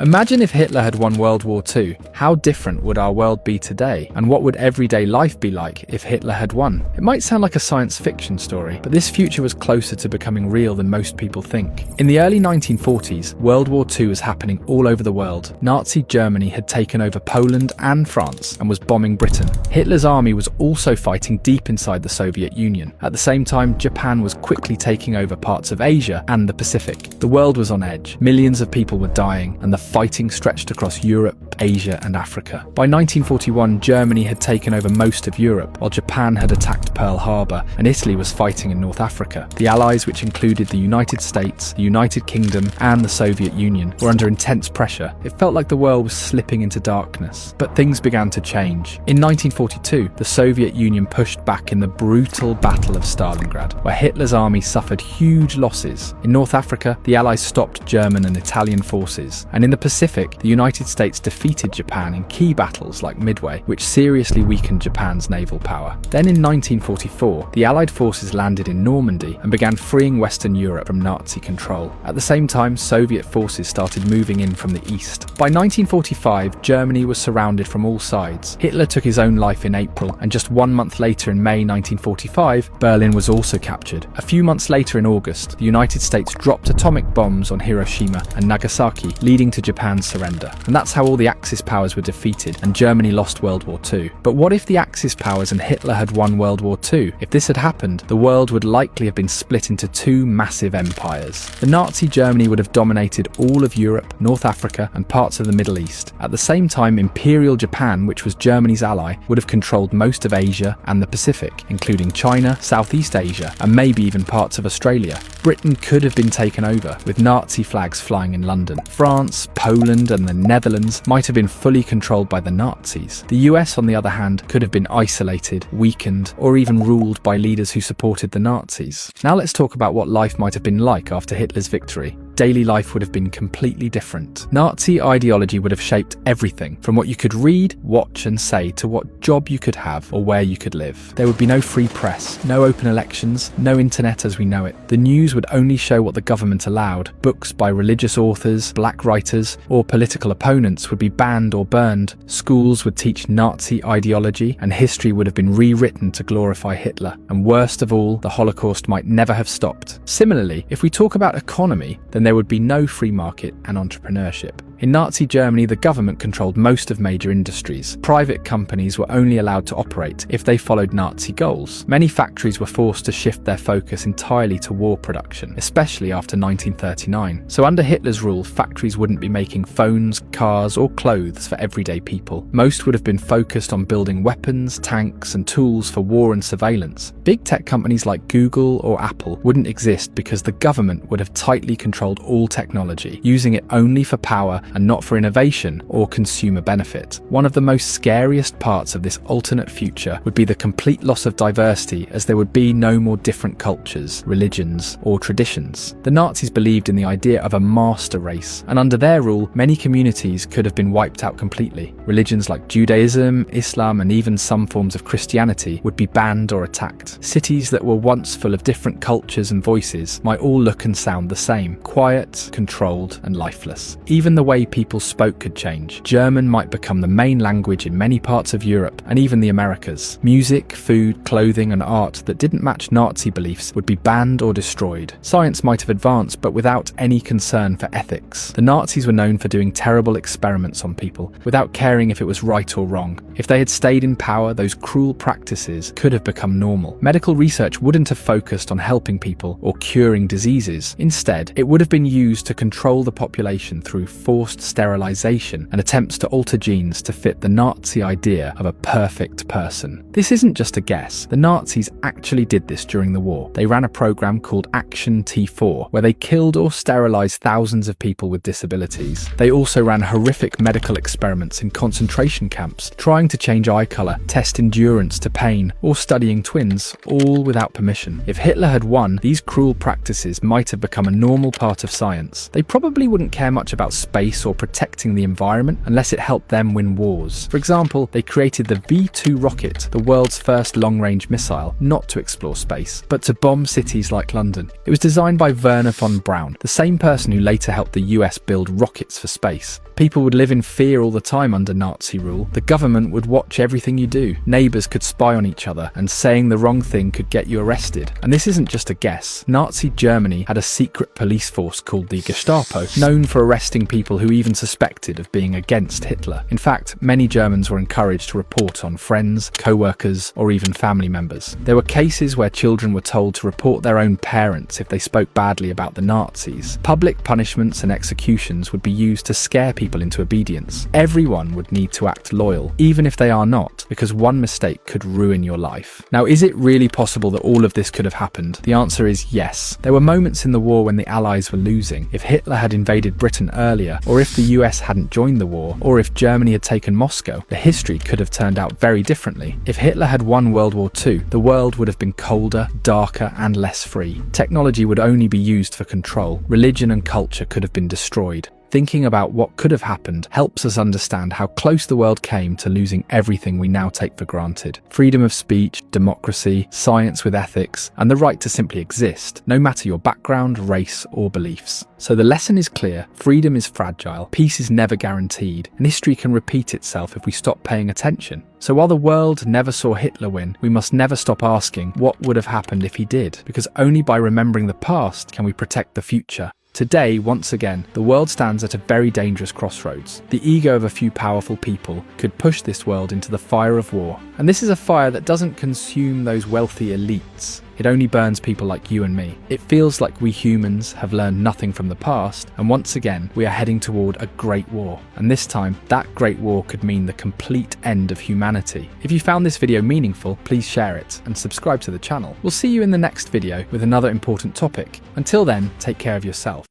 Imagine if Hitler had won World War II. How different would our world be today? And what would everyday life be like if Hitler had won? It might sound like a science fiction story, but this future was closer to becoming real than most people think. In the early 1940s, World War II was happening all over the world. Nazi Germany had taken over Poland and France and was bombing Britain. Hitler's army was also fighting deep inside the Soviet Union. At the same time, Japan was quickly taking over parts of Asia and the Pacific. The world was on edge. Millions of people were dying, and the fighting stretched across Europe, Asia, and Africa. By 1941, Germany had taken over most of Europe, while Japan had attacked Pearl Harbor, and Italy was fighting in North Africa. The Allies, which included the United States, the United Kingdom, and the Soviet Union, were under intense pressure. It felt like the world was slipping into darkness. But things began to change. In 1942, the Soviet Union pushed back in the brutal Battle of Stalingrad, where Hitler's army suffered huge losses. In North Africa, the Allies stopped German and Italian forces, and in the Pacific, the United States defeated Japan in key battles like Midway, which seriously weakened Japan's naval power. Then in 1944, the Allied forces landed in Normandy and began freeing Western Europe from Nazi control. At the same time, Soviet forces started moving in from the east. By 1945, Germany was surrounded from all sides. Hitler took his own life in April, and just 1 month later in May 1945, Berlin was also captured. A few months later in August, the United States dropped atomic bombs on Hiroshima and Nagasaki, leading to Japan's surrender. And that's how all the Axis powers were defeated, and Germany lost World War II. But what if the Axis powers and Hitler had won World War II? If this had happened, the world would likely have been split into two massive empires. The Nazi Germany would have dominated all of Europe, North Africa, and parts of the Middle East. At the same time, Imperial Japan, which was Germany's ally, would have controlled most of Asia and the Pacific, including China, Southeast Asia, and maybe even parts of Australia. Britain could have been taken over, with Nazi flags flying in London. France, Poland, and the Netherlands might have been fully controlled by the Nazis. The US, on the other hand, could have been isolated, weakened, or even ruled by leaders who supported the Nazis. Now let's talk about what life might have been like after Hitler's victory. Daily life would have been completely different. Nazi ideology would have shaped everything, from what you could read, watch, and say to what job you could have or where you could live. There would be no free press, no open elections, no internet as we know it. The news would only show what the government allowed. Books by religious authors, black writers, or political opponents would be banned or burned. Schools would teach Nazi ideology, and history would have been rewritten to glorify Hitler. And worst of all, the Holocaust might never have stopped. Similarly, if we talk about economy, then there would be no free market and entrepreneurship. In Nazi Germany, the government controlled most of major industries. Private companies were only allowed to operate if they followed Nazi goals. Many factories were forced to shift their focus entirely to war production, especially after 1939. So under Hitler's rule, factories wouldn't be making phones, cars, or clothes for everyday people. Most would have been focused on building weapons, tanks, and tools for war and surveillance. Big tech companies like Google or Apple wouldn't exist because the government would have tightly controlled all technology, using it only for power and not for innovation or consumer benefit. One of the most scariest parts of this alternate future would be the complete loss of diversity, as there would be no more different cultures, religions, or traditions. The Nazis believed in the idea of a master race, and under their rule, many communities could have been wiped out completely. Religions like Judaism, Islam, and even some forms of Christianity would be banned or attacked. Cities that were once full of different cultures and voices might all look and sound the same, quiet, controlled, and lifeless. Even the way people spoke could change. German might become the main language in many parts of Europe and even the Americas. Music, food, clothing, and art that didn't match Nazi beliefs would be banned or destroyed. Science might have advanced, but without any concern for ethics. The Nazis were known for doing terrible experiments on people, without caring if it was right or wrong. If they had stayed in power, those cruel practices could have become normal. Medical research wouldn't have focused on helping people or curing diseases. Instead, it would have been used to control the population through forced sterilization and attempts to alter genes to fit the Nazi idea of a perfect person. This isn't just a guess. The Nazis actually did this during the war. They ran a program called Action T4, where they killed or sterilized thousands of people with disabilities. They also ran horrific medical experiments in concentration camps, trying to change eye color, test endurance to pain, or studying twins, all without permission. If Hitler had won, these cruel practices might have become a normal part of science. They probably wouldn't care much about space or protecting the environment unless it helped them win wars. For example, they created the V2 rocket, the world's first long-range missile, not to explore space, but to bomb cities like London. It was designed by Wernher von Braun, the same person who later helped the US build rockets for space. People would live in fear all the time under Nazi rule. The government would watch everything you do. Neighbours could spy on each other, and saying the wrong thing could get you arrested. And this isn't just a guess. Nazi Germany had a secret police force called the Gestapo, known for arresting people who even suspected of being against Hitler. In fact, many Germans were encouraged to report on friends, co-workers, or even family members. There were cases where children were told to report their own parents if they spoke badly about the Nazis. Public punishments and executions would be used to scare people into obedience. Everyone would need to act loyal, even if they are not, because one mistake could ruin your life. Now, is it really possible that all of this could have happened? The answer is yes. There were moments in the war when the Allies were losing. If Hitler had invaded Britain earlier, or if the US hadn't joined the war, or if Germany had taken Moscow, the history could have turned out very differently. If Hitler had won World War II, the world would have been colder, darker, and less free. Technology would only be used for control. Religion and culture could have been destroyed. Thinking about what could have happened helps us understand how close the world came to losing everything we now take for granted. Freedom of speech, democracy, science with ethics, and the right to simply exist, no matter your background, race, or beliefs. So the lesson is clear: freedom is fragile, peace is never guaranteed, and history can repeat itself if we stop paying attention. So while the world never saw Hitler win, we must never stop asking what would have happened if he did, because only by remembering the past can we protect the future. Today, once again, the world stands at a very dangerous crossroads. The ego of a few powerful people could push this world into the fire of war. And this is a fire that doesn't consume those wealthy elites. It only burns people like you and me. It feels like we humans have learned nothing from the past, and once again, we are heading toward a great war. And this time, that great war could mean the complete end of humanity. If you found this video meaningful, please share it and subscribe to the channel. We'll see you in the next video with another important topic. Until then, take care of yourself.